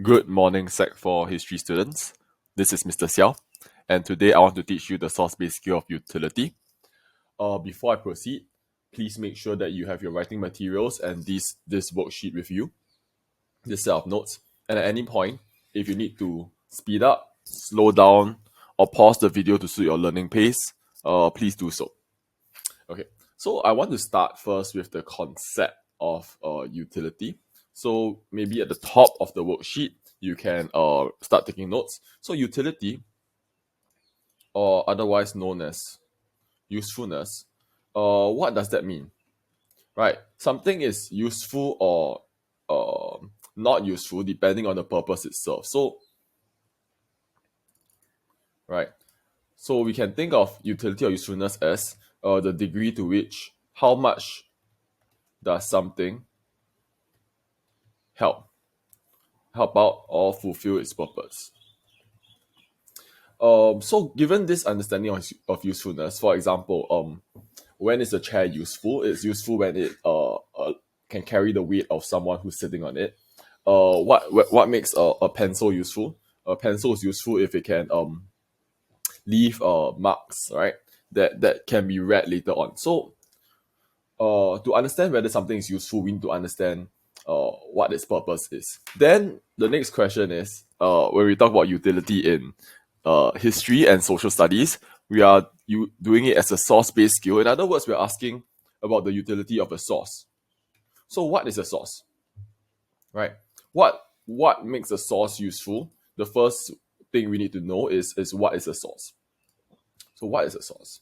Good morning, Sec 4 history students. This is Mr. Seow, and today I want to teach you the source-based skill of utility. Before I proceed, please make sure that you have your writing materials and this worksheet with you, this set of notes. And at any point, if you need to speed up, slow down, or pause the video to suit your learning pace, please do so. Okay, so I want to start first with the concept of utility. So maybe at the top of the worksheet, you can start taking notes. So utility, or otherwise known as usefulness, what does that mean? Right, something is useful or not useful depending on the purpose it serves. So, right, so we can think of utility or usefulness as the degree to which how much does something help out or fulfill its purpose. So given this understanding of usefulness, for example, when is a chair useful? It's useful when it can carry the weight of someone who's sitting on it. What makes a pencil useful? A pencil is useful if it can leave marks, right? That can be read later on. So to understand whether something is useful, we need to understand what its purpose is. Then the next question is, when we talk about utility in history and social studies, we are doing it as a source-based skill. In other words, we're asking about the utility of a source. So what is a source? Right? What makes a source useful? The first thing we need to know is what is a source. So what is a source?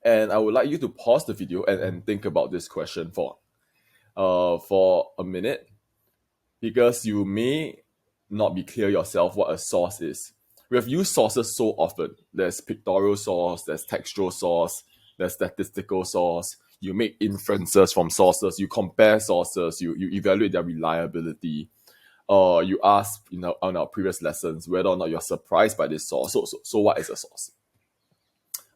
And I would like you to pause the video and think about this question for a minute, because you may not be clear yourself what a source is. We have used sources so often. There's pictorial source, there's textual source, there's statistical source. You make inferences from sources, you compare sources, you evaluate their reliability. You ask on our previous lessons whether or not you're surprised by this source. So what is a source?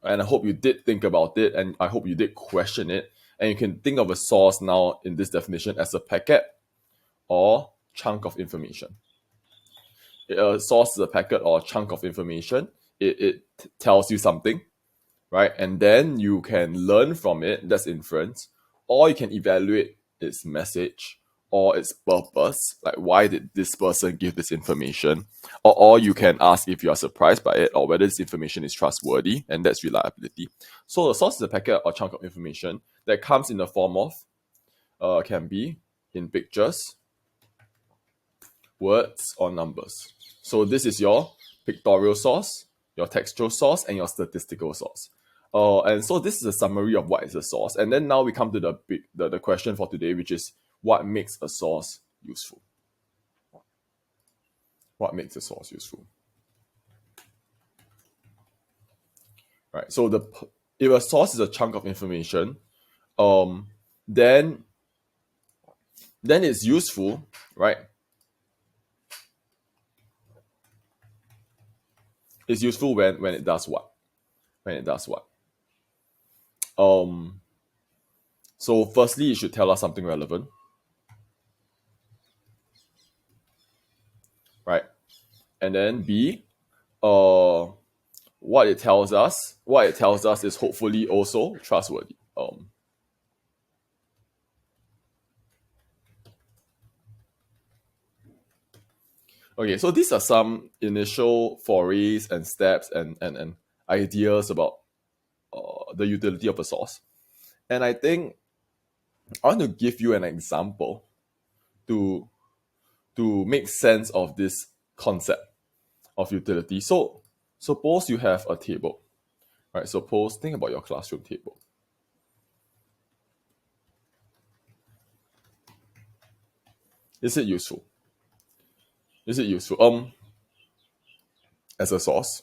And I hope you did think about it, and I hope you did question it. And you can think of a source now in this definition as a packet or chunk of information. A source is a packet or a chunk of information. It tells you something, right? And then you can learn from it, that's inference, or you can evaluate its message or its purpose, like why did this person give this information, or you can ask if you are surprised by it or whether this information is trustworthy, and that's reliability. So a source is a packet or chunk of information that comes in the form of can be in pictures, words, or numbers. So this is your pictorial source, your textual source, and your statistical source. And so this is a summary of what is a source. And then now we come to the question for today, which is what makes a source useful? What makes a source useful? Right. So if a source is a chunk of information, then it's useful, right? It's useful when it does what? When it does what? So firstly, it should tell us something relevant, right? And then B, what it tells us is hopefully also trustworthy. Okay, so these are some initial forays and steps and ideas about the utility of a source. And I think I want to give you an example to make sense of this concept of utility. So suppose you have a table, right? Think about your classroom table. Is it useful? Is it useful? As a source,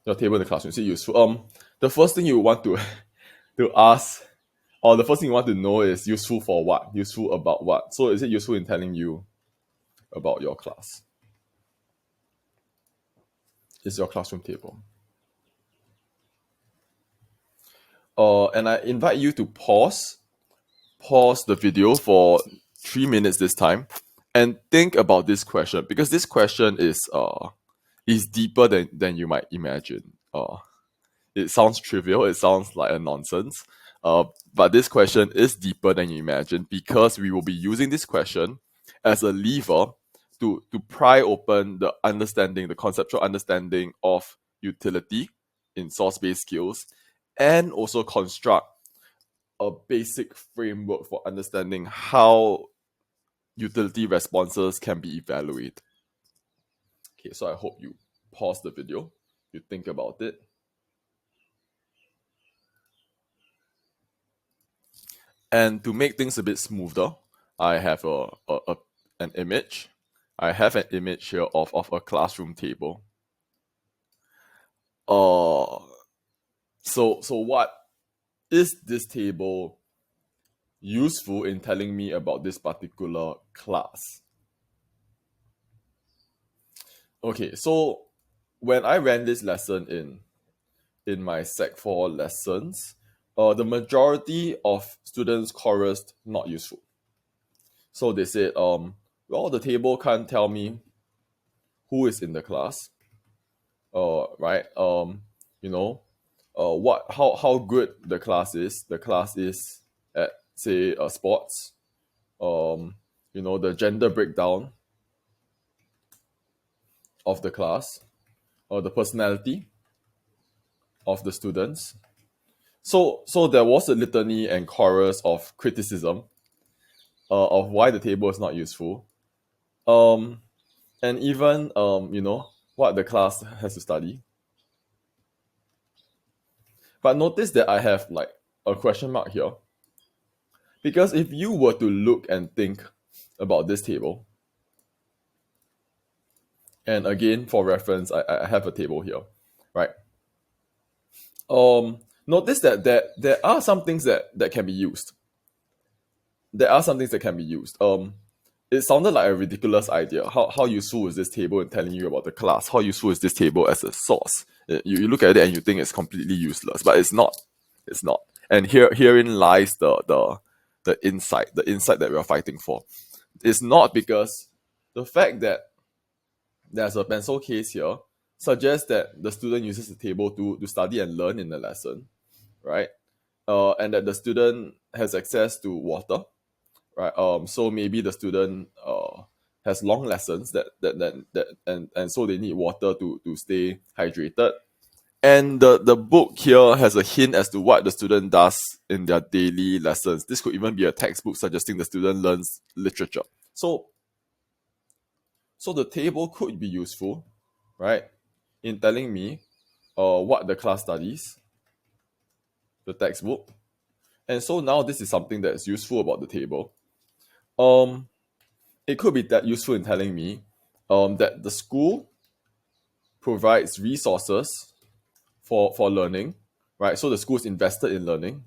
your table in the classroom, is it useful? The first thing you want to ask, or the first thing you want to know is useful for what? Useful about what? So is it useful in telling you about your class? Is your classroom table? And I invite you to pause pause the video for 3 minutes this time and think about this question, because this question is deeper than you might imagine. It sounds trivial, it sounds like a nonsense, but this question is deeper than you imagine, because we will be using this question as a lever to pry open the conceptual understanding of utility in source-based skills, and also construct a basic framework for understanding how utility responses can be evaluated. Okay, so I hope you pause the video, you think about it. And to make things a bit smoother, I have an image. I have an image here of a classroom table. So what is this table useful in telling me about this particular class? Okay, so when I ran this lesson in my Sec 4 lessons, the majority of students chorused not useful. So they said, well, the table can't tell me who is in the class. Right? How good the class is. The class is at, say, sports. The gender breakdown of the class, or the personality of the students. So there was a litany and chorus of criticism of why the table is not useful, and even what the class has to study. But notice that I have like a question mark here, because if you were to look and think about this table, and again for reference, I have a table here, right? Notice that there are some things that can be used. There are some things that can be used. It sounded like a ridiculous idea. How useful is this table in telling you about the class? How useful is this table as a source? You look at it and you think it's completely useless, but it's not. It's not. And herein lies the insight that we are fighting for. It's not because the fact that there's a pencil case here suggests that the student uses the table to study and learn in the lesson, right? And that the student has access to water, right? So maybe the student has long lessons and so they need water to stay hydrated. And the book here has a hint as to what the student does in their daily lessons. This could even be a textbook suggesting the student learns literature. So the table could be useful, right, in telling me what the class studies, the textbook. And so now this is something that is useful about the table. It could be that useful in telling me that the school provides resources for learning, right? So the school is invested in learning.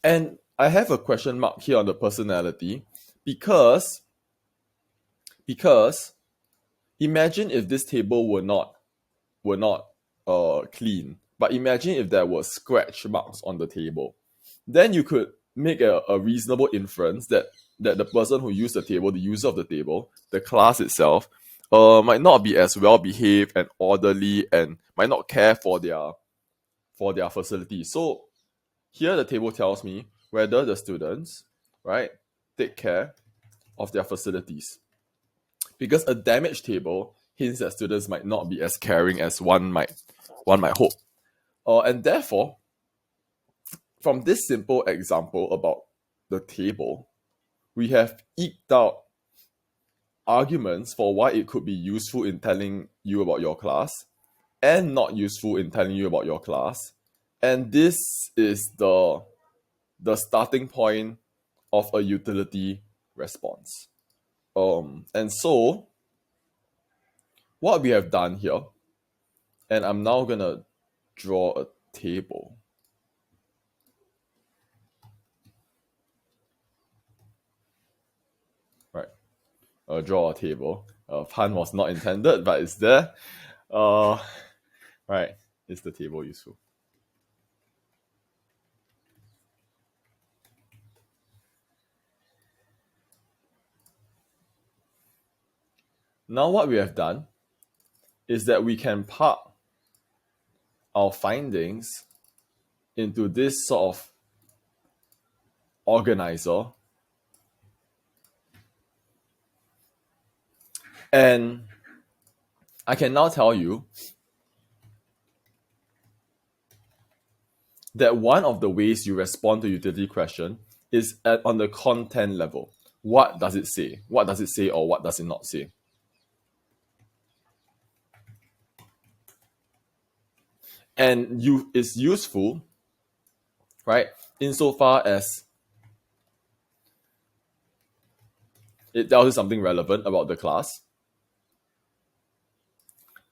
And I have a question mark here on the personality, because imagine if this table were not clean, but imagine if there were scratch marks on the table. Then you could make a reasonable inference that the person who used the table, the user of the table, the class itself, might not be as well behaved and orderly, and might not care for their facility. So here the table tells me whether the students, right, take care of their facilities. Because a damaged table hints that students might not be as caring as one might hope. And therefore, from this simple example about the table, we have eked out arguments for why it could be useful in telling you about your class and not useful in telling you about your class. And this is the starting point of a utility response. And so what we have done here, and I'm now gonna draw a table. Right. Draw a table. Pun was not intended, but it's there. Right. Is the table useful? Now what we have done is that we can park our findings into this sort of organizer, and I can now tell you that one of the ways you respond to utility question is on the content level. What does it say? What does it say, or what does it not say? And it's useful, right, insofar as it tells you something relevant about the class,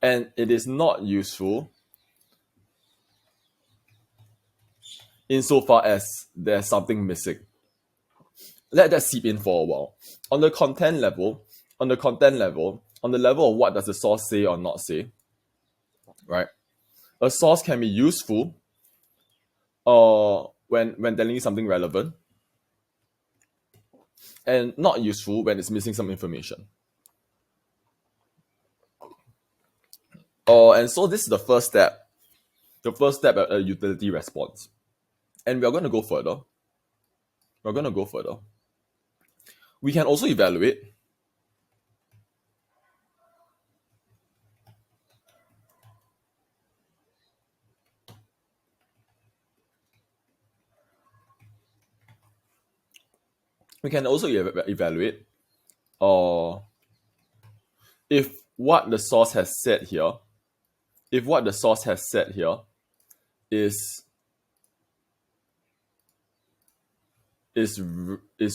and it is not useful insofar as there's something missing. Let that seep in for a while. On the content level, on the level of what does the source say or not say, right? A source can be useful when telling you something relevant, and not useful when it's missing some information. And so this is the first step at a utility response. And we're going to go further. We can also evaluate. We can also evaluate if what the source has said here, is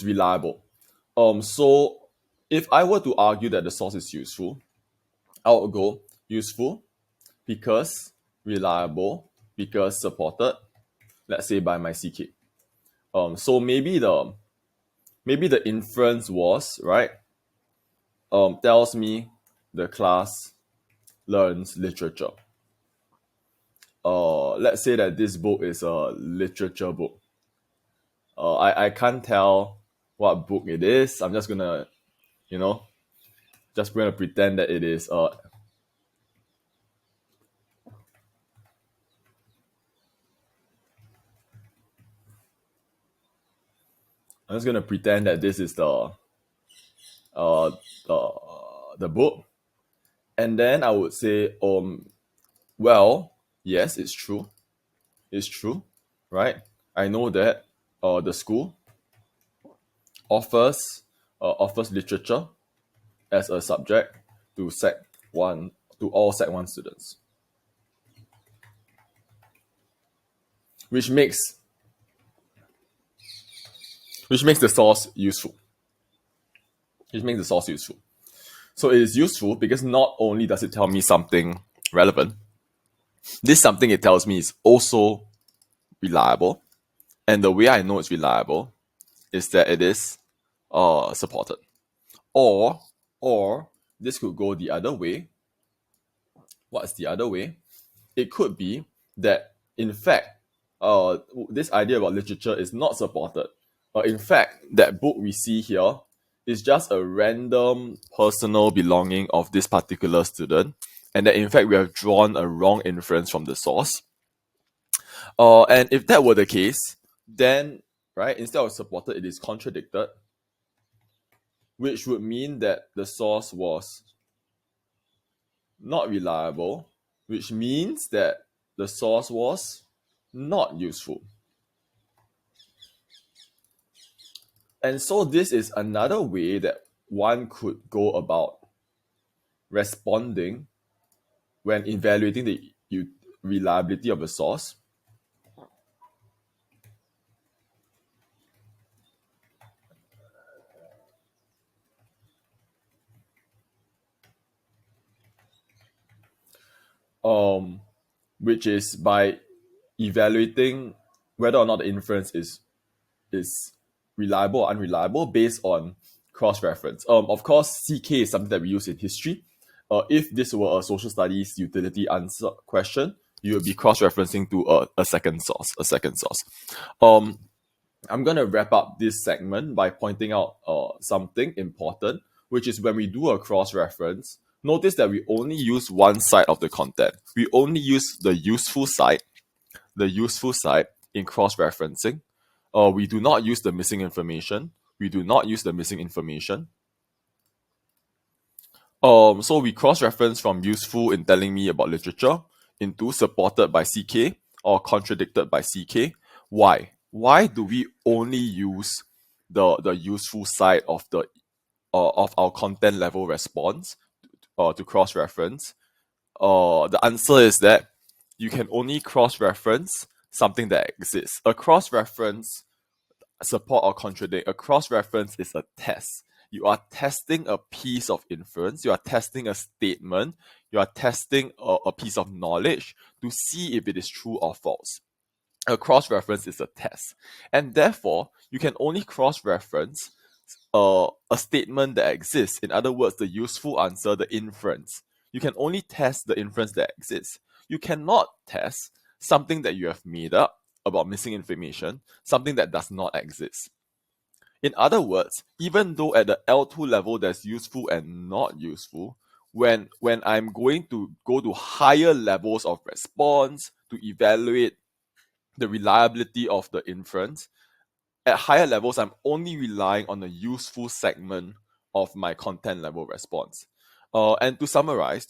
reliable. So if I were to argue that the source is useful, I would go useful because reliable, because supported, let's say by my CK. So maybe the inference was, right, tells me the class learns literature. Let's say that this book is a literature book. I can't tell what book it is. I'm just gonna, pretend that it is I'm just gonna pretend that this is the book, and then I would say, well, yes, it's true, right? I know that the school offers literature as a subject to all Sec 1 students, which makes the source useful. So it is useful because not only does it tell me something relevant, this something it tells me is also reliable. And the way I know it's reliable is that it is supported. Or this could go the other way. What is the other way? It could be that, in fact, this idea about literature is not supported. In fact, that book we see here is just a random personal belonging of this particular student, and that in fact we have drawn a wrong inference from the source. And if that were the case, then, right, instead of supported, it is contradicted, which would mean that the source was not reliable, which means that the source was not useful. And so this is another way that one could go about responding when evaluating the reliability of a source. Which is by evaluating whether or not the inference is reliable or unreliable based on cross-reference. Of course, CK is something that we use in history. If this were a social studies utility answer question, you would be cross-referencing to a second source. I'm going to wrap up this segment by pointing out something important, which is when we do a cross-reference, notice that we only use one side of the content. We only use the useful side in cross-referencing. We do not use the missing information. So we cross-reference from useful in telling me about literature into supported by CK or contradicted by CK. Why? Why do we only use the useful side of our content level response to cross-reference? The answer is that you can only cross-reference something that exists. A cross-reference, support or contradict, a cross-reference is a test. You are testing a piece of inference, you are testing a statement, you are testing a piece of knowledge to see if it is true or false. A cross-reference is a test. And therefore, you can only cross-reference a statement that exists. In other words, the useful answer, the inference. You can only test the inference that exists. You cannot test something that you have made up about missing information, something that does not exist. In other words, even though at the L2 level there's useful and not useful, when I'm going to go to higher levels of response to evaluate the reliability of the inference, at higher levels, I'm only relying on the useful segment of my content level response. And to summarize,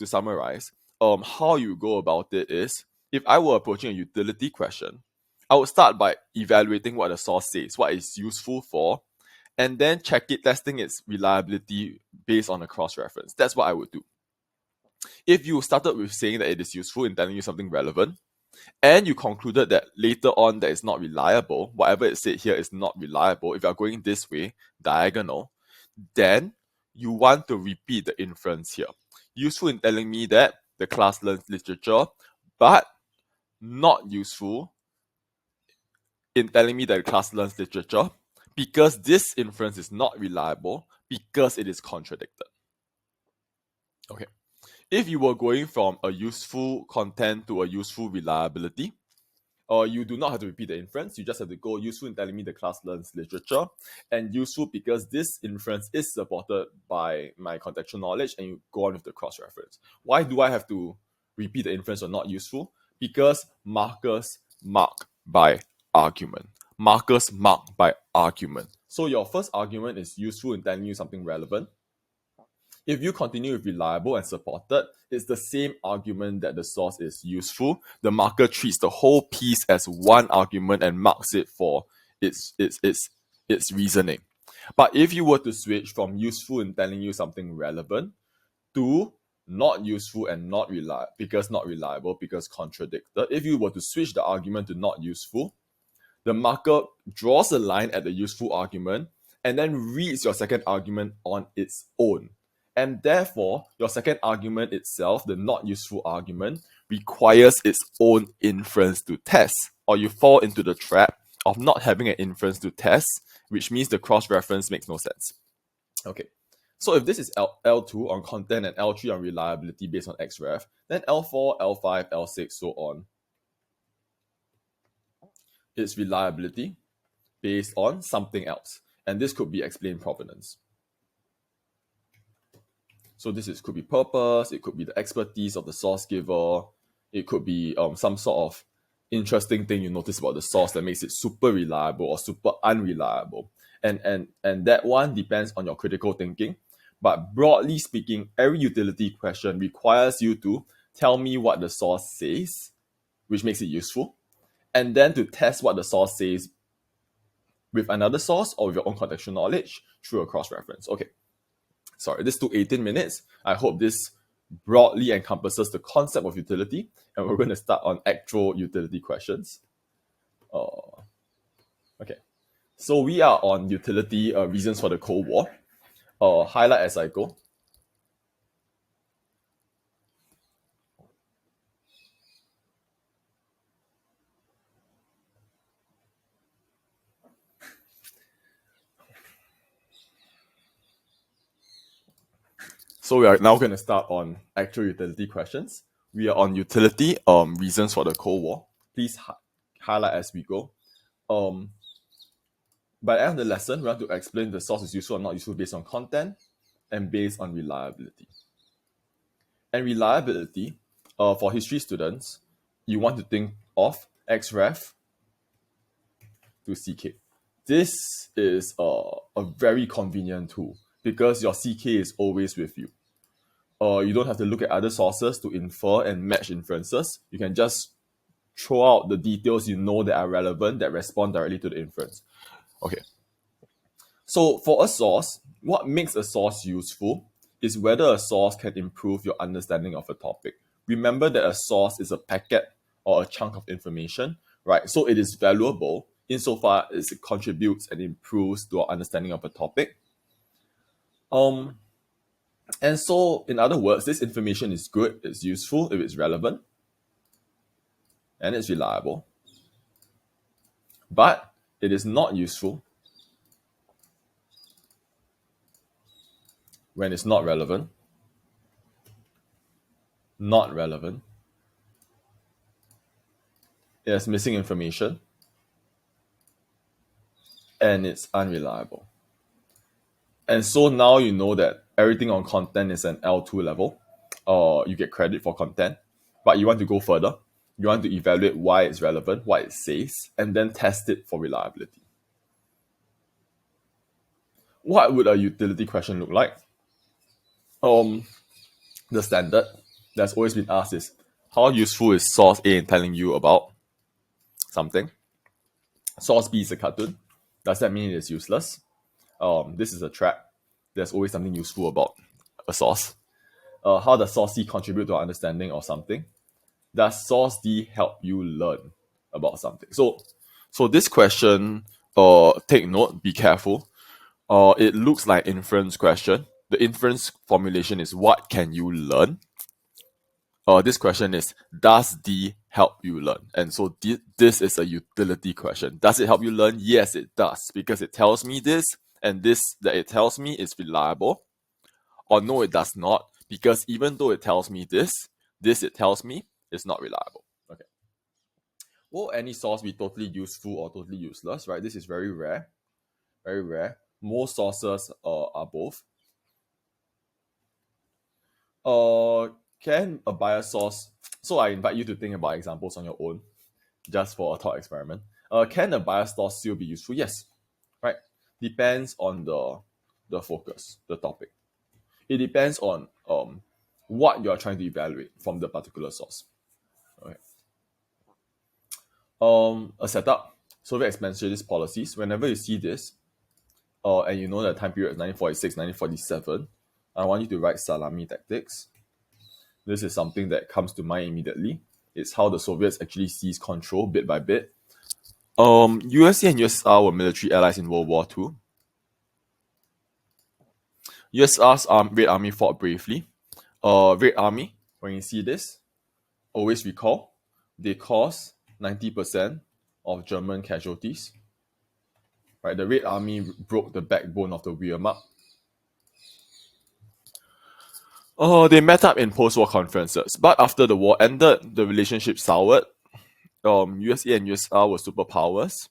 how you go about it is, if I were approaching a utility question, I would start by evaluating what the source says, what it's useful for, and then testing its reliability based on a cross-reference. That's what I would do. If you started with saying that it is useful in telling you something relevant, and you concluded that later on that it's not reliable, whatever it said here is not reliable, if you're going this way, diagonal, then you want to repeat the inference here. Useful in telling me that the class learns literature, but not useful in telling me that the class learns literature because this inference is not reliable because it is contradicted. Okay. If you were going from a useful content to a useful reliability, you do not have to repeat the inference. You just have to go useful in telling me the class learns literature, and useful because this inference is supported by my contextual knowledge, and you go on with the cross-reference. Why do I have to repeat the inference or not useful? Because markers mark by argument. So your first argument is useful in telling you something relevant. If you continue with reliable and supported, it's the same argument that the source is useful. The marker treats the whole piece as one argument and marks it for its reasoning. But if you were to switch from useful in telling you something relevant to not useful and not reliable because contradicted, if you were to switch the argument to not useful, the marker draws a line at the useful argument and then reads your second argument on its own. And therefore, your second argument itself, the not useful argument, requires its own inference to test, or you fall into the trap of not having an inference to test, which means the cross-reference makes no sense. Okay, so if this is L2 on content and L3 on reliability based on XREF, then L4, L5, L6, so on, it's reliability based on something else. And this could be explained provenance. So could be purpose, it could be the expertise of the source giver, it could be some sort of interesting thing you notice about the source that makes it super reliable or super unreliable. And that one depends on your critical thinking. But broadly speaking, every utility question requires you to tell me what the source says, which makes it useful, and then to test what the source says with another source or with your own contextual knowledge through a cross-reference. Okay. Sorry, this took 18 minutes. I hope this broadly encompasses the concept of utility, and we're going to start on actual utility questions. Okay, so we are on utility reasons for the Cold War. Highlight as I go. So we are now going to start on actual utility questions. We are on utility reasons for the Cold War. Please highlight as we go. By the end of the lesson, we want to explain the source is useful or not useful based on content, and based on reliability. And reliability, for history students, you want to think of xref to ck. This is a very convenient tool because your ck is always with you. You don't have to look at other sources to infer and match inferences. You can just throw out the details you know that are relevant that respond directly to the inference. Okay. So for a source, what makes a source useful is whether a source can improve your understanding of a topic. Remember that a source is a packet or a chunk of information, right? So it is valuable insofar as it contributes and improves to our understanding of a topic. And so, in other words, this information is good, it's useful if it's relevant, and it's reliable. But it is not useful when it's not relevant, it has missing information, and it's unreliable. And so now you know that everything on content is an L2 level. You get credit for content, but you want to go further. You want to evaluate why it's relevant, what it says, and then test it for reliability. What would a utility question look like? The standard that's always been asked is, how useful is source A in telling you about something? Source B is a cartoon. Does that mean it is useless? This is a trap. There's always something useful about a source. How does source C contribute to our understanding of something? Does source D help you learn about something? So this question, take note, be careful. It looks like inference question. The inference formulation is, what can you learn? This question is, does D help you learn? And so this is a utility question. Does it help you learn? Yes, it does, because it tells me this, and this that it tells me is reliable. Or no, it does not, because even though it tells me this it tells me is not reliable. Okay. Will any source be totally useful or totally useless? Right? This is very rare. Very rare. Most sources are both. Can a bias source? So I invite you to think about examples on your own, just for a thought experiment. Can a bias source still be useful? Yes. Right. Depends on the focus, the topic. It depends on what you are trying to evaluate from the particular source. Okay. A setup, Soviet expansionist policies. Whenever you see this, and you know the time period is 1946, 1947, I want you to write salami tactics. This is something that comes to mind immediately. It's how the Soviets actually seized control bit by bit. USA and USSR were military allies in World War II. USSR's Red Army fought bravely. Red Army, when you see this, always recall, they caused 90% of German casualties. Right, the Red Army broke the backbone of the Wehrmacht. They met up in post-war conferences, but after the war ended, the relationship soured. USA and USSR were superpowers.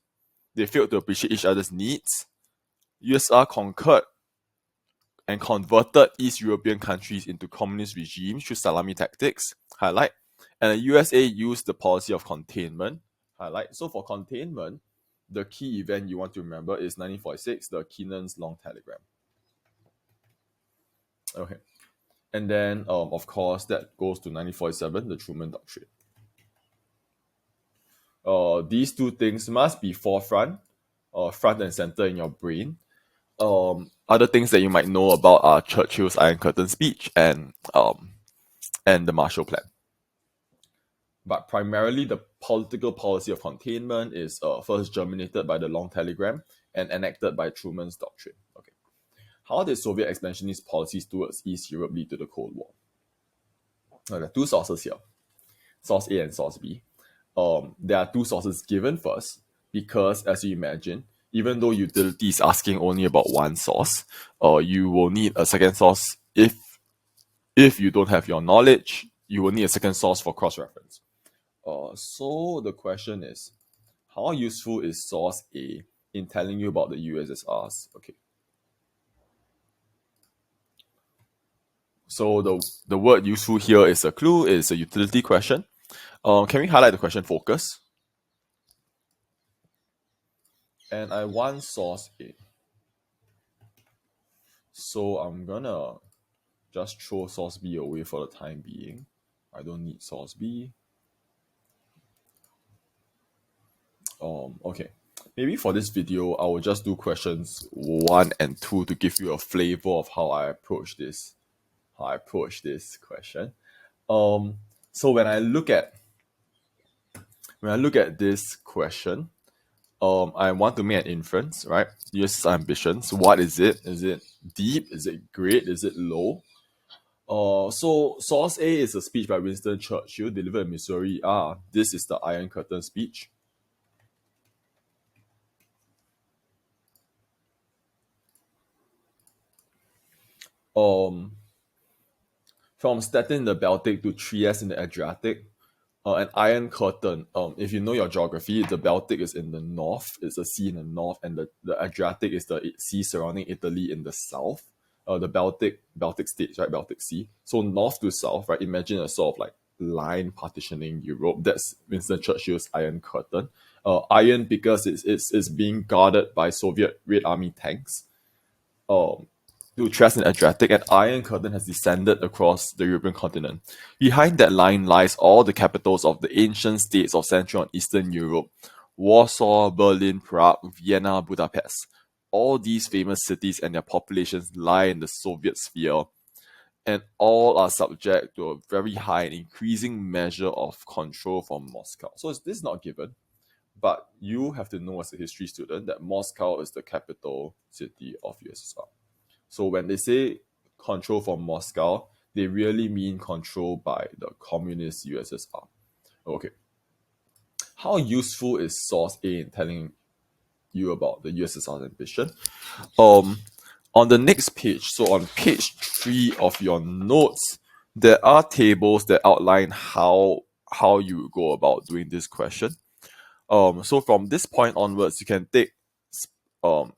They failed to appreciate each other's needs. USSR conquered and converted East European countries into communist regimes through salami tactics, highlight. And the USA used the policy of containment, highlight. So for containment, the key event you want to remember is 1946, the Keenan's Long Telegram. Okay. And then, of course, that goes to 1947, the Truman Doctrine. These two things must be forefront, front and center in your brain. Other things that you might know about are Churchill's Iron Curtain speech and the Marshall Plan. But primarily, the political policy of containment is first germinated by the Long Telegram and enacted by Truman's Doctrine. Okay. How did Soviet expansionist policies towards East Europe lead to the Cold War? There are two sources here, source A and source B. There are two sources given first because, as you imagine, even though utility is asking only about one source, you will need a second source. If you don't have your knowledge, you will need a second source for cross-reference. So the question is, how useful is source A in telling you about the USSR's? Okay. So the word useful here is a clue, it's a utility question. Can we highlight the question focus? And I want source A. So I'm gonna just throw source B away for the time being. I don't need source B. Okay. Maybe for this video, I will just do questions 1 and 2 to give you a flavor of how I approach this. Question. So when I look at this question, I want to make an inference, right? Use ambitions. What is it? Is it deep? Is it great? Is it low? So source A is a speech by Winston Churchill delivered in Missouri. This is the Iron Curtain speech. From Stettin in the Baltic to Trieste in the Adriatic, an Iron Curtain. If you know your geography, the Baltic is in the north, it's a sea in the north, and the Adriatic is the sea surrounding Italy in the south. The Baltic states, right? Baltic Sea. So north to south, right? Imagine a sort of like line partitioning Europe. That's Winston Churchill's Iron Curtain. Iron because it's being guarded by Soviet Red Army tanks. To Trieste and Adriatic, an Iron Curtain has descended across the European continent. Behind that line lies all the capitals of the ancient states of Central and Eastern Europe: Warsaw, Berlin, Prague, Vienna, Budapest. All these famous cities and their populations lie in the Soviet sphere, and all are subject to a very high and increasing measure of control from Moscow. So this is not given, but you have to know as a history student that Moscow is the capital city of USSR. So when they say control from Moscow, they really mean control by the communist USSR. Okay. How useful is source A in telling you about the USSR's ambition? On the next page, so on page 3 of your notes, there are tables that outline how you go about doing this question. So from this point onwards, you can take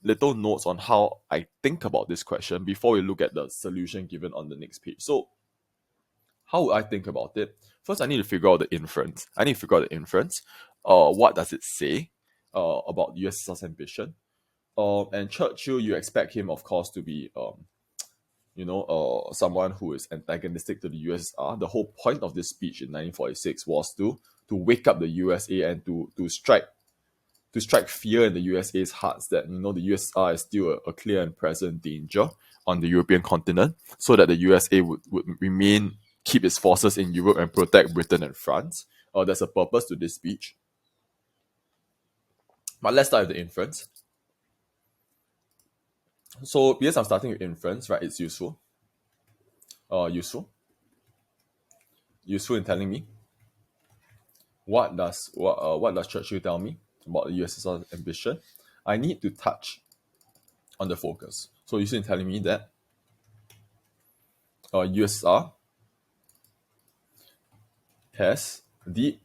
little notes on how I think about this question before we look at the solution given on the next page. So how would I think about it? First, I need to figure out the inference. What does it say about the USSR's ambition? And Churchill, you expect him, of course, to be someone who is antagonistic to the USSR. The whole point of this speech in 1946 was to wake up the USA and to strike fear in the USA's hearts that the USSR is still a clear and present danger on the European continent, so that the USA would keep its forces in Europe and protect Britain and France. There's a purpose to this speech. But let's start with the inference. So because I'm starting with inference, right, it's useful. Useful in telling me what does Churchill tell me about the USSR's ambition. I need to touch on the focus. So useful in telling me that USSR has deep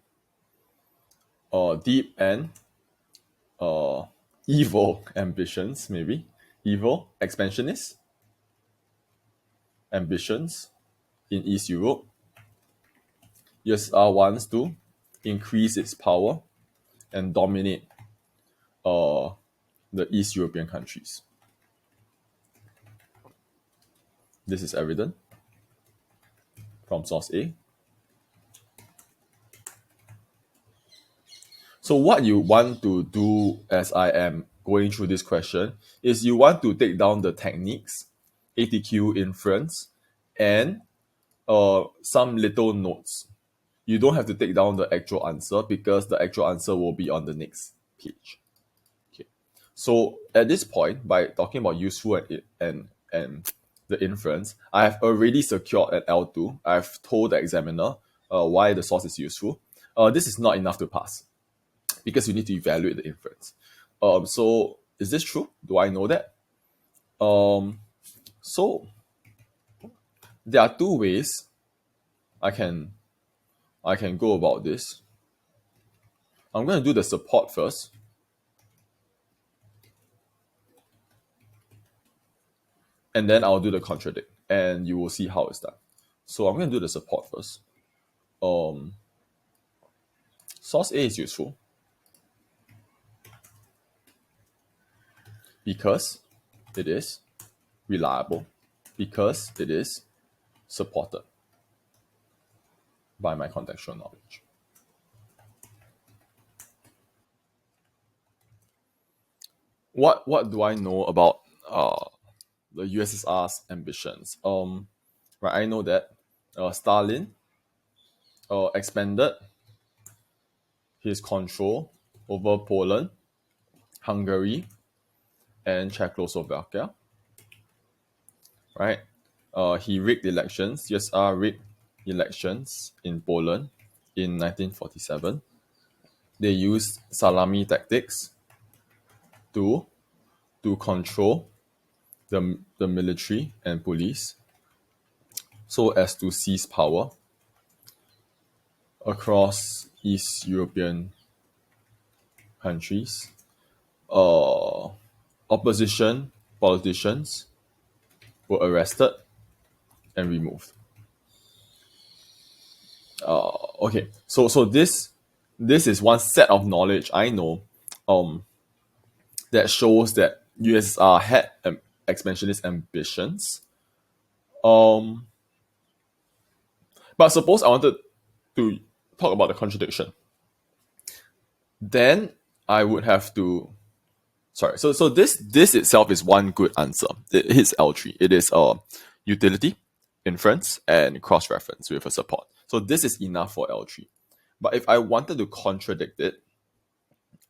and evil ambitions, maybe evil expansionist ambitions in East Europe. USSR wants to increase its power and dominate the East European countries. This is evident from source A. So what you want to do as I am going through this question is you want to take down the techniques, ATQ inference, and some little notes. You don't have to take down the actual answer because the actual answer will be on the next page. Okay. So at this point, by talking about useful and the inference, I have already secured at L2. I've told the examiner why the source is useful. This is not enough to pass, because you need to evaluate the inference. So is this true? Do I know that? So there are two ways I can go about this. I'm going to do the support first. and then I'll do the contradict, and you will see how it's done. So I'm going to do the support first. Source A is useful because it is reliable, because it is supported by my contextual knowledge. What do I know about the USSR's ambitions? Right, I know that Stalin expanded his control over Poland, Hungary, and Czechoslovakia. Right, he rigged elections. USSR rigged elections in Poland in 1947. They used salami tactics to control the military and police so as to seize power across East European countries. Opposition politicians were arrested and removed. Okay, so this is one set of knowledge I know that shows that USSR had expansionist ambitions. But suppose I wanted to talk about the contradiction, then I would have to. Sorry. So this itself is one good answer. It hits L3. It is utility, inference, and cross reference with a support. So this is enough for L3. But if I wanted to contradict it,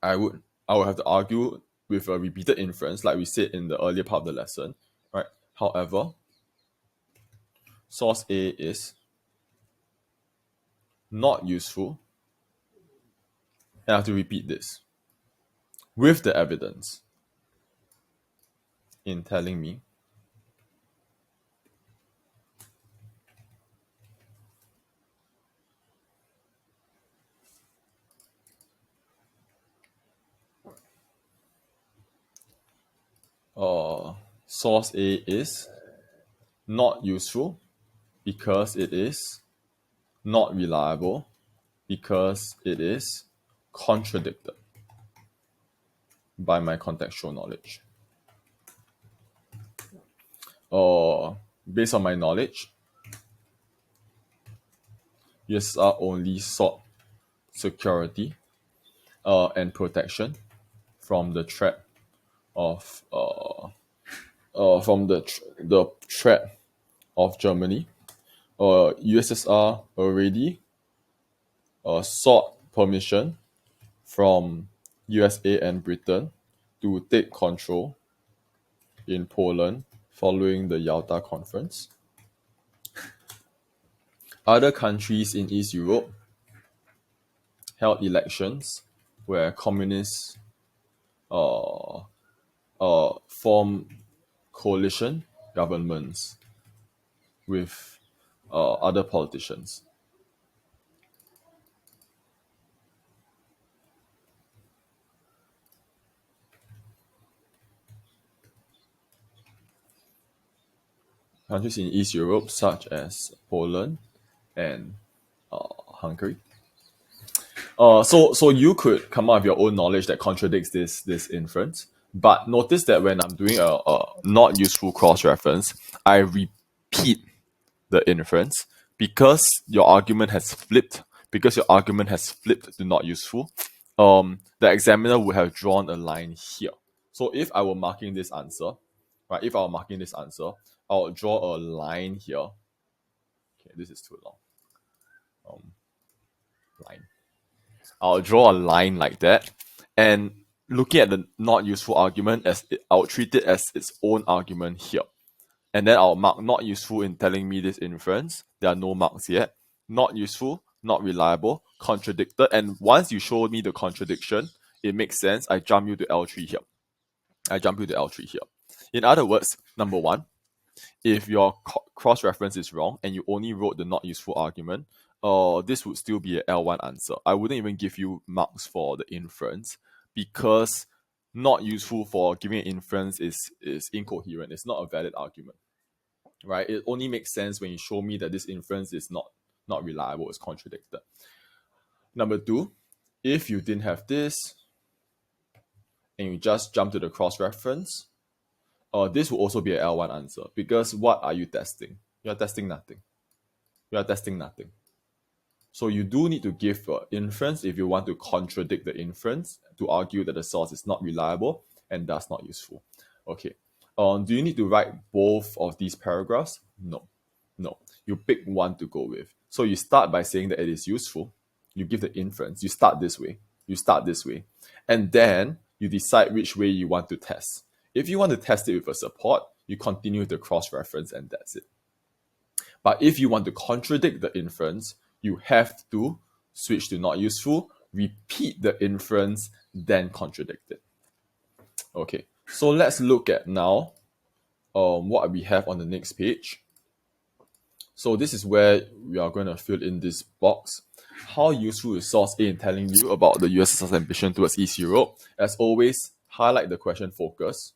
I would have to argue with a repeated inference, like we said in the earlier part of the lesson, right? However, source A is not useful, and I have to repeat this with the evidence in telling me source A is not useful because it is not reliable, because it is contradicted by my contextual knowledge. Based on my knowledge, USSR only sought security and protection from the threat of the threat of Germany. USSR already sought permission from USA and Britain to take control in Poland following the Yalta Conference. Other countries in East Europe held elections where communists formed coalition governments with other politicians. Countries in East Europe, such as Poland and Hungary. So you could come up with your own knowledge that contradicts this inference. But notice that when I'm doing a not useful cross reference, I repeat the inference because your argument has flipped. Because your argument has flipped to not useful, the examiner would have drawn a line here. So if I were marking this answer, right? If I were marking this answer, I would draw a line here. Okay, this is too long. Line. I'll draw a line like that, and looking at the not useful argument I'll treat it as its own argument here. And then I'll mark not useful in telling me this inference. There are no marks yet. Not useful, not reliable, contradicted. And once you show me the contradiction, it makes sense. I jump you to L3 here. In other words, number one, if your cross-reference is wrong and you only wrote the not useful argument, this would still be an L1 answer. I wouldn't even give you marks for the inference because not useful for giving an inference is incoherent. It's not a valid argument, right? It only makes sense when you show me that this inference is not reliable, it's contradicted. Number two, if you didn't have this and you just jump to the cross-reference, this will also be an L1 answer, because what are you testing? You're testing nothing. You are testing nothing. So you do need to give inference if you want to contradict the inference to argue that the source is not reliable and thus not useful. Okay. Do you need to write both of these paragraphs? No. No. You pick one to go with. So you start by saying that it is useful. You give the inference. You start this way. You start this way. And then you decide which way you want to test. If you want to test it with a support, you continue the cross-reference and that's it. But if you want to contradict the inference, you have to switch to not useful, repeat the inference, then contradict it. Okay, so let's look at now what we have on the next page. So this is where we are going to fill in this box. How useful is source A in telling you about the USSR's ambition towards East Europe? As always, highlight the question focus,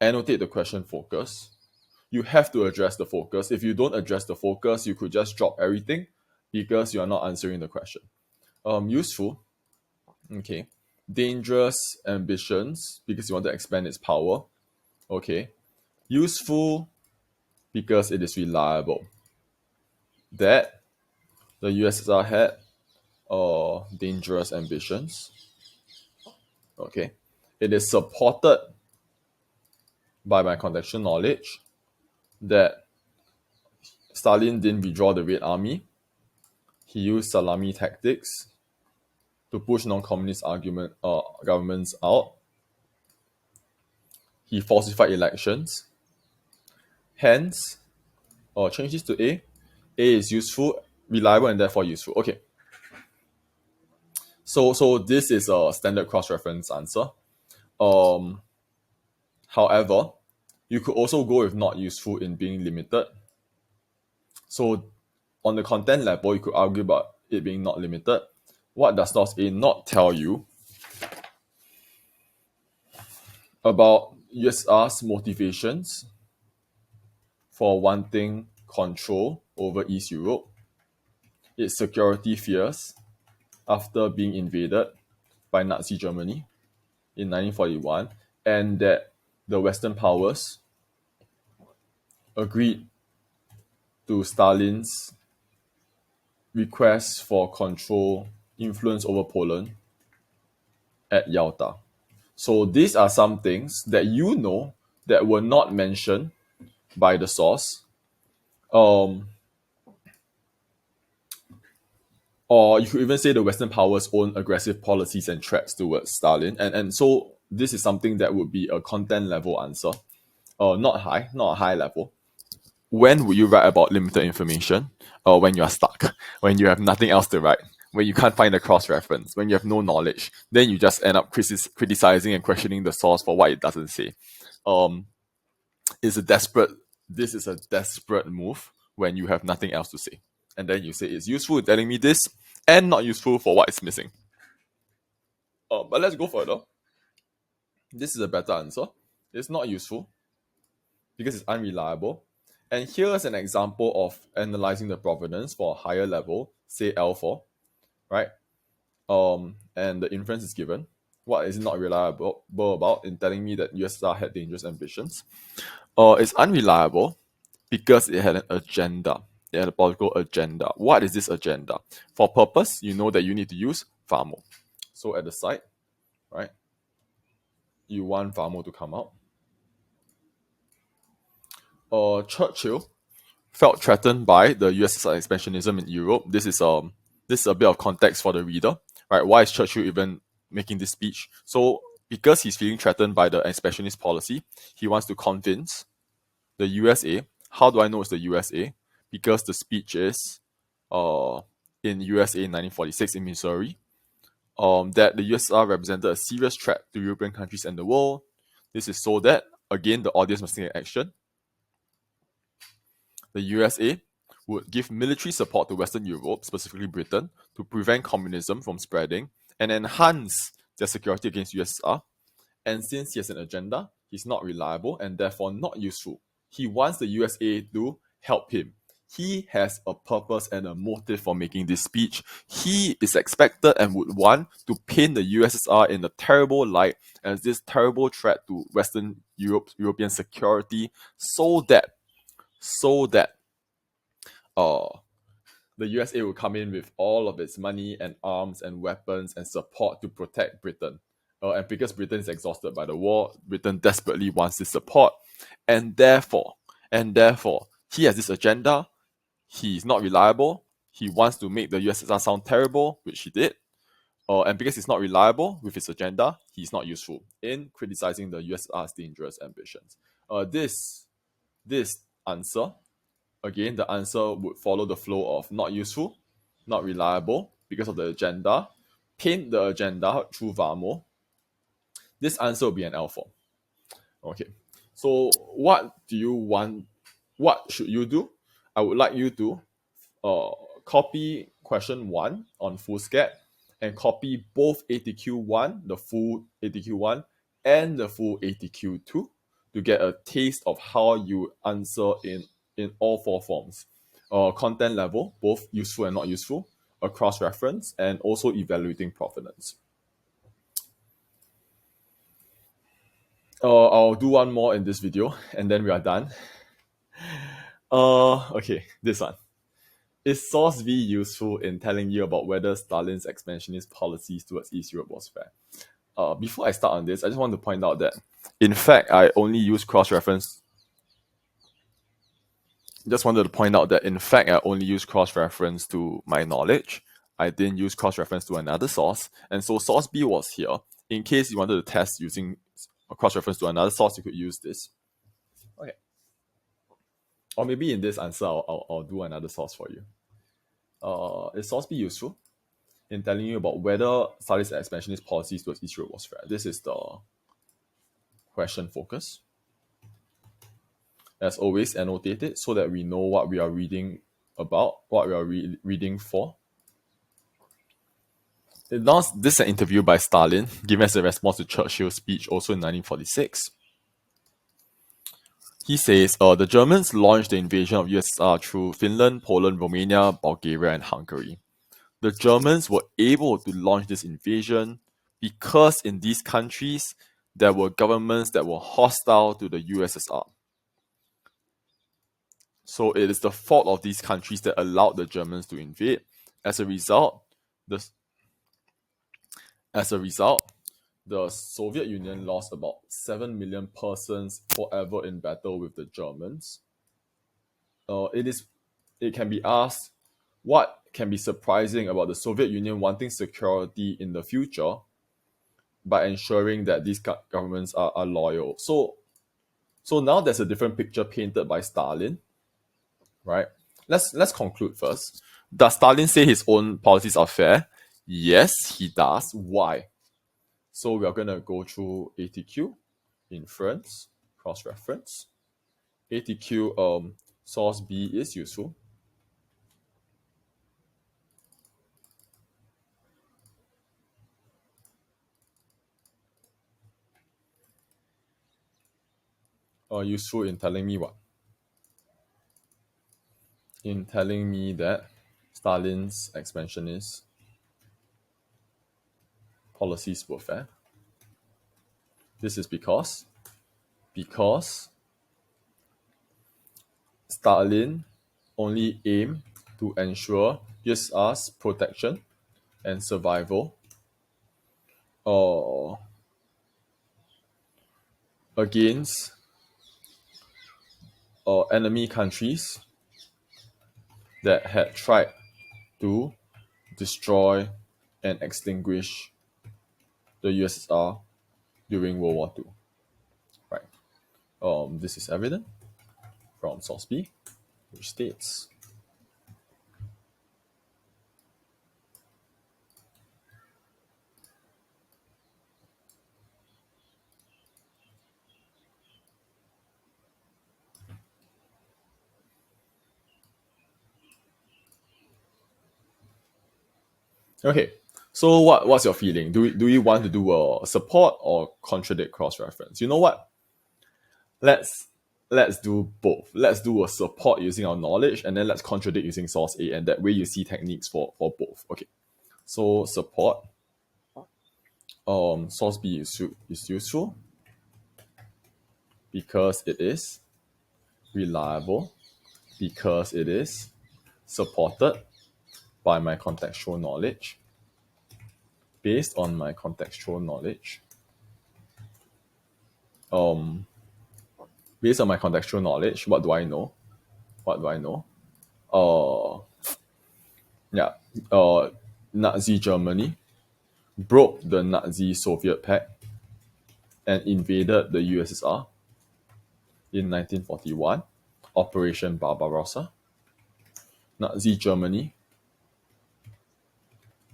annotate the question focus. You have to address the focus. If you don't address the focus, you could just drop everything because you are not answering the question. Useful, okay. Dangerous ambitions because you want to expand its power, okay. Useful because it is reliable. That the USSR had dangerous ambitions, okay. It is supported by my contextual knowledge that Stalin didn't withdraw the Red Army. He used salami tactics to push non-communist governments out. He falsified elections. Hence, change this to A. A is useful, reliable, and therefore useful. Okay. So this is a standard cross-reference answer. However, you could also go with not useful in being limited. So on the content level, you could argue about it being not limited. What does source A not tell you about USSR's motivations for wanting control over East Europe, its security fears after being invaded by Nazi Germany in 1941, and that the Western powers agreed to Stalin's request for control, influence over Poland at Yalta. So these are some things that you know that were not mentioned by the source. Or you could even say the Western powers' own aggressive policies and threats towards Stalin. And so this is something that would be a content level answer. Not a high level. When would you write about limited information? When you are stuck, when you have nothing else to write, when you can't find a cross-reference, when you have no knowledge, then you just end up criticizing and questioning the source for what it doesn't say. This is a desperate move when you have nothing else to say. And then you say it's useful in telling me this and not useful for what is missing. But let's go further. This is a better answer. It's not useful because it's unreliable. And here's an example of analyzing the provenance for a higher level, say L4, right? And the inference is given. What is not reliable about in telling me that USSR had dangerous ambitions? It's unreliable because it had an agenda. It had a political agenda. What is this agenda? For purpose, you know that you need to use FAMO. So at the side, right, you want FAMO to come out. Churchill felt threatened by the USSR expansionism in Europe. This is a bit of context for the reader, right? Why is Churchill even making this speech? So because he's feeling threatened by the expansionist policy, he wants to convince the USA. How do I know it's the USA? Because the speech is in USA in 1946 in Missouri, that the USSR represented a serious threat to European countries and the world. This is so that, again, the audience must take action. The USA would give military support to Western Europe, specifically Britain, to prevent communism from spreading and enhance their security against USSR. And since he has an agenda, he's not reliable and therefore not useful. He wants the USA to help him. He has a purpose and a motive for making this speech. He is expected and would want to paint the USSR in a terrible light as this terrible threat to Western European security, so that uh, the USA will come in with all of its money and arms and weapons and support to protect Britain. And because Britain is exhausted by the war, Britain desperately wants this support, and therefore, he has this agenda. He's not reliable. He wants to make the USSR sound terrible, which he did. And because he's not reliable with his agenda, he's not useful in criticizing the USSR's dangerous ambitions. This answer, again, the answer would follow the flow of not useful, not reliable because of the agenda, paint the agenda through Vamo. This answer will be an L form. Okay. So what do you want? What should you do? I would like you to copy question 1 on foolscap and copy both ATQ1, the full ATQ1, and the full ATQ2 to get a taste of how you answer in all 4 forms. Content level, both useful and not useful, a cross-reference, and also evaluating provenance. I'll do one more in this video and then we are done. Okay, this one. Is source V useful in telling you about whether Stalin's expansionist policies towards East Europe was fair? Before I start on this, I just want to point out that, in fact, I only use cross-reference. Just wanted to point out that, in fact, I only use cross-reference to my knowledge. I didn't use cross-reference to another source. And so source B was here. In case you wanted to test using a cross-reference to another source, you could use this. Okay. Or maybe in this answer, I'll do another source for you. Is source B useful in telling you about whether Stalin's expansionist policies towards East Europe was fair? This is the question focus. As always, annotate it so that we know what we are reading about, what we are reading for. This is an interview by Stalin, given as a response to Churchill's speech also in 1946. He says, the Germans launched the invasion of USSR through Finland, Poland, Romania, Bulgaria, and Hungary. The Germans were able to launch this invasion because in these countries, there were governments that were hostile to the USSR. So it is the fault of these countries that allowed the Germans to invade. As a result, the Soviet Union lost about 7 million persons forever in battle with the Germans. It can be asked, what can be surprising about the Soviet Union wanting security in the future by ensuring that these governments are loyal? So now there's a different picture painted by Stalin, right? Let's conclude first. Does Stalin say his own policies are fair? Yes, he does. Why? So we are going to go through ATQ, inference, cross-reference. ATQ, source B is useful. Useful in telling me what? In telling me that Stalin's expansionist policies were fair. This is because Stalin only aimed to ensure USSR's protection and survival against enemy countries that had tried to destroy and extinguish the USSR during World War II. Right. This is evident from source B, which states okay, So what's your feeling? Do we want to do a support or contradict cross reference? You know what? Let's let's do both. Let's do a support using our knowledge, and then let's contradict using source A, and that way you see techniques for both. Okay. So support. Source B is useful because it is reliable, because it is supported by my contextual knowledge. Based on my contextual knowledge, um, based on my contextual knowledge, what do I know? What do I know? Uh, yeah. Nazi Germany broke the Nazi Soviet pact and invaded the USSR in 1941, Operation Barbarossa. Nazi Germany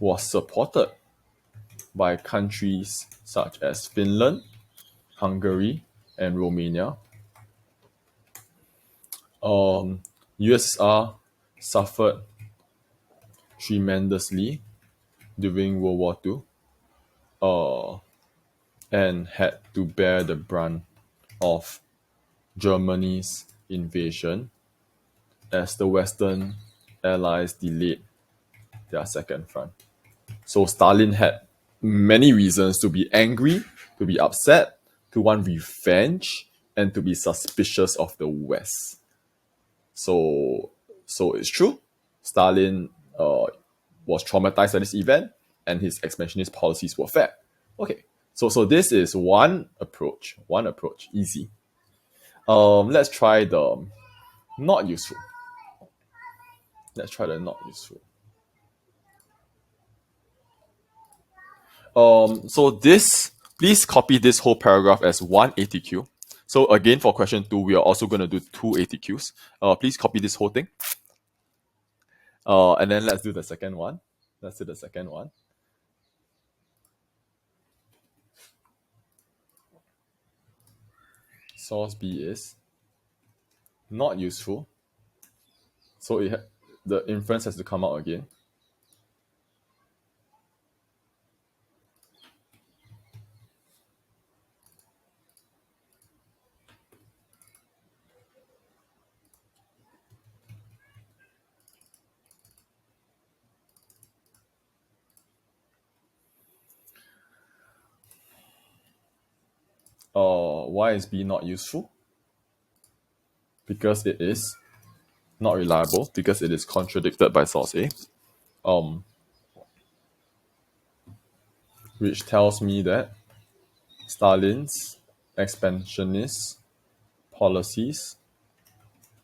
was supported by countries such as Finland, Hungary, and Romania. USSR suffered tremendously during World War II and had to bear the brunt of Germany's invasion as the Western Allies delayed their second front. So Stalin had many reasons to be angry, to be upset, to want revenge, and to be suspicious of the West. So it's true. Stalin was traumatized by this event, and his expansionist policies were fair. Okay, so this is one approach. One approach, easy. Let's try the not useful. Let's try the not useful. So this, please copy this whole paragraph as one ATQ. So again, for question 2, we are also going to do 2 ATQs. Please copy this whole thing. And then let's do the second one. Let's do the second one. Source B is not useful. So the inference has to come out again. Why is B not useful? Because it is not reliable, because it is contradicted by source A. Which tells me that Stalin's expansionist policies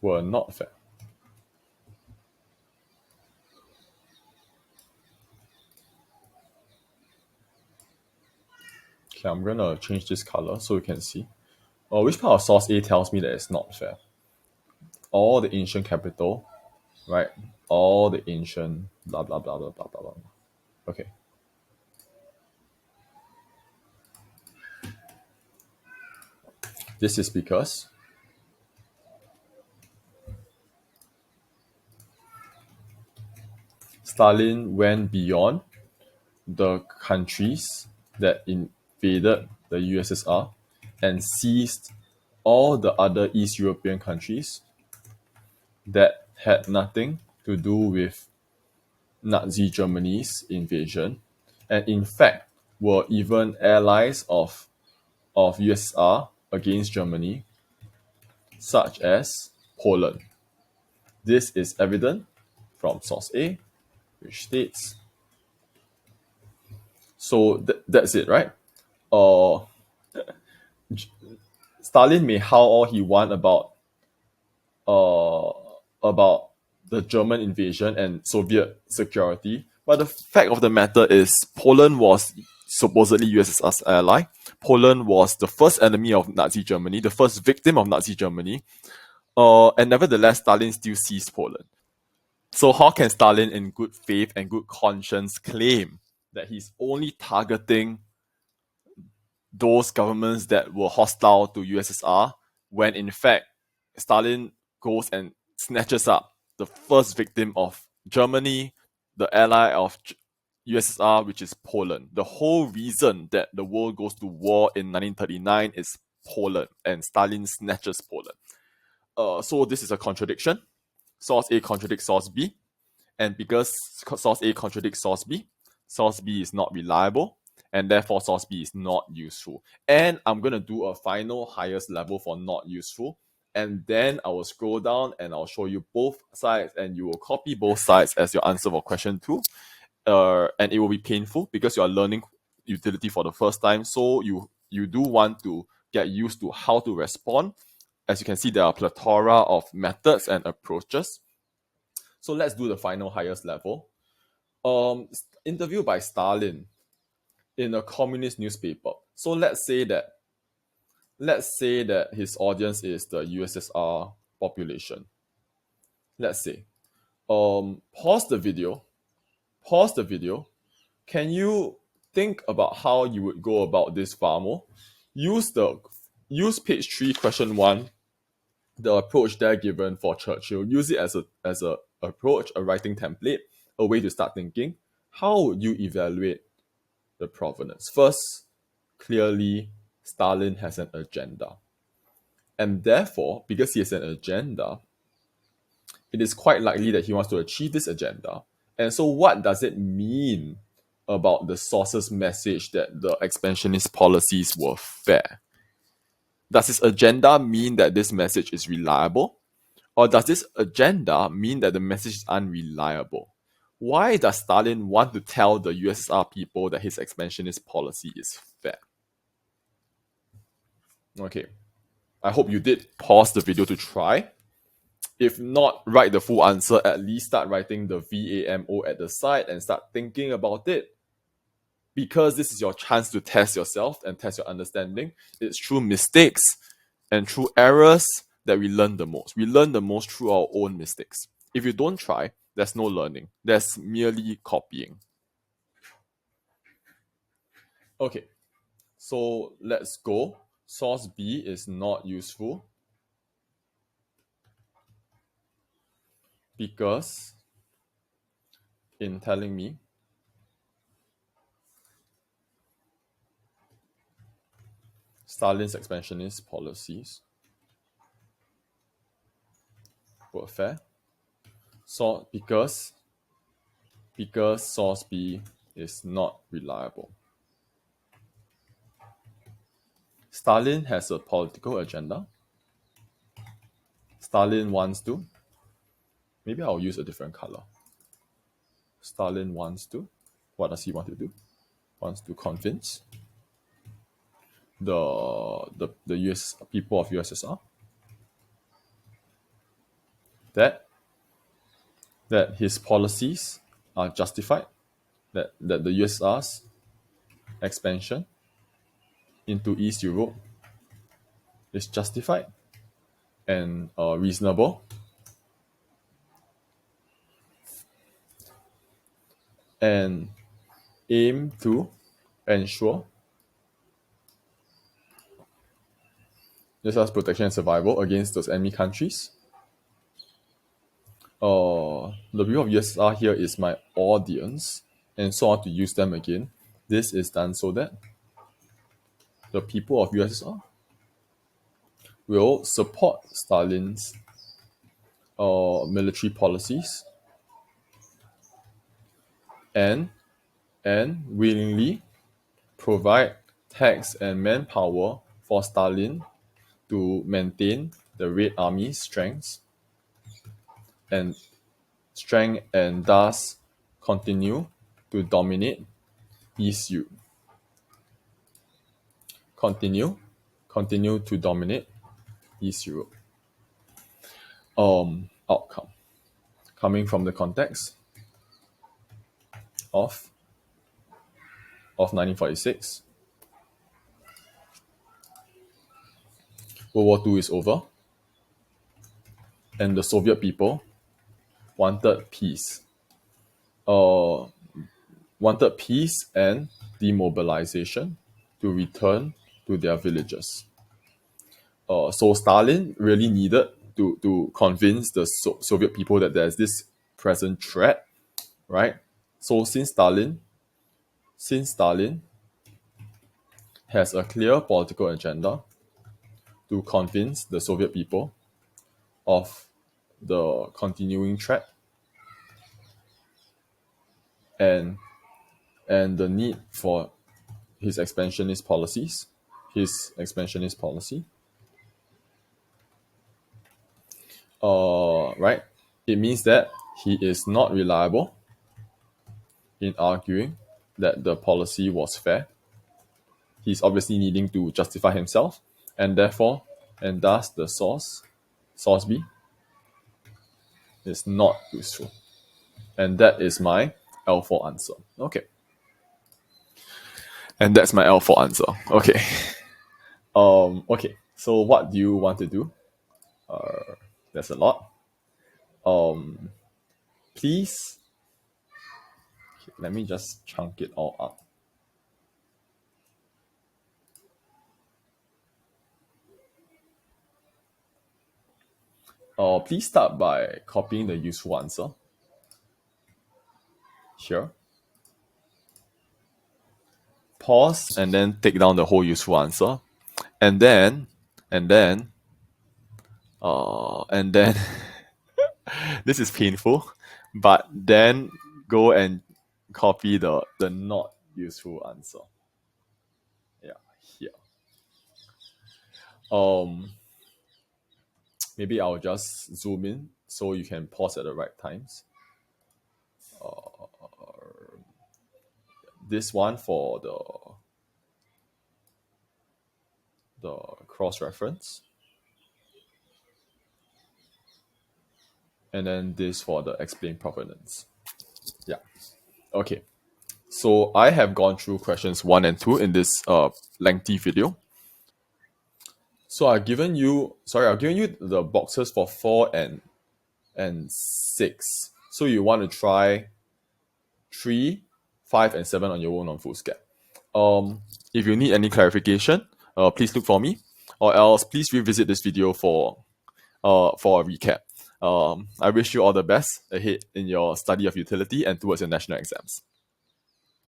were not fair. Okay, I'm gonna change this color so you can see. Which part of source A tells me that it's not fair? All the ancient capital, right? All the ancient blah blah blah blah blah blah blah. Okay. This is because Stalin went beyond the countries that invaded the USSR and seized all the other East European countries that had nothing to do with Nazi Germany's invasion, and in fact were even allies of USSR against Germany, such as Poland. This is evident from source A, which states. So that's it, right? Stalin may howl all he want about the German invasion and Soviet security, but the fact of the matter is Poland was supposedly USSR's ally. Poland was the first enemy of Nazi Germany, the first victim of Nazi Germany, and nevertheless Stalin still seized Poland. So how can Stalin in good faith and good conscience claim that he's only targeting those governments that were hostile to USSR when in fact Stalin goes and snatches up the first victim of Germany, the ally of USSR, which is Poland. The whole reason that the world goes to war in 1939 is Poland, and Stalin snatches Poland. So this is a contradiction. Source A contradicts source B, and because source A contradicts source B is not reliable, and therefore source B is not useful. And I'm going to do a final highest level for not useful, and then I will scroll down and I'll show you both sides, and you will copy both sides as your answer for question 2. And it will be painful because you are learning utility for the first time, so you do want to get used to how to respond. As you can see, there are a plethora of methods and approaches. So let's do the final highest level. Interview by Stalin in a communist newspaper. So let's say that his audience is the USSR population. Let's say, pause the video. Can you think about how you would go about this far more? Use page 3, question 1, the approach there given for Churchill. Use it as a approach, a writing template, a way to start thinking. How would you evaluate the provenance? First, clearly, Stalin has an agenda. And therefore, because he has an agenda, it is quite likely that he wants to achieve this agenda. And so what does it mean about the source's message that the expansionist policies were fair? Does his agenda mean that this message is reliable? Or does this agenda mean that the message is unreliable? Why does Stalin want to tell the USSR people that his expansionist policy is fair? Okay, I hope you did pause the video to try. If not, write the full answer. At least start writing the VAMO at the side and start thinking about it. Because this is your chance to test yourself and test your understanding. It's through mistakes and through errors that we learn the most. We learn the most through our own mistakes. If you don't try, there's no learning. There's merely copying. Okay, so let's go. Source B is not useful because in telling me Stalin's expansionist policies were fair. So because source B is not reliable. Stalin has a political agenda. Stalin wants to, maybe I'll use a different color. Stalin wants to, what does he want to do? Wants to convince the US people of USSR that his policies are justified, that the USSR's expansion into East Europe is justified and reasonable, and aim to ensure USSR's protection and survival against those enemy countries. The view of USSR here is my audience, and so I want to use them again. This is done so that the people of USSR will support Stalin's military policies and willingly provide tax and manpower for Stalin to maintain the Red Army's strength and thus continue to dominate East Europe. Continue to dominate East Europe. Outcome coming from the context of 1946. World War II is over, and the Soviet people wanted peace. Wanted peace and demobilization to return to their villages. So Stalin really needed to convince the Soviet people that there's this present threat, right? So since Stalin Since Stalin has a clear political agenda to convince the Soviet people of the continuing threat and the need for his expansionist policies, right? It means that he is not reliable in arguing that the policy was fair. He's obviously needing to justify himself, and therefore, and thus the source B, is not useful. And that is my L4 answer. Okay. And that's my L4 answer. Okay. Okay. So what do you want to do? There's a lot. Please, let me just chunk it all up. Please start by copying the useful answer here. Pause and then take down the whole useful answer, and then this is painful, but then go and copy the not useful answer. Yeah, here. Maybe I'll just zoom in so you can pause at the right times. This one for the cross reference, and then this for the explain provenance. Yeah. Okay. So I have gone through questions 1 and 2 in this lengthy video. So I've given you the boxes for 4 and 6. So you want to try 3, 5, and 7 on your own on Foolscap. If you need any clarification, please look for me, or else please revisit this video for a recap. I wish you all the best ahead in your study of utility and towards your national exams.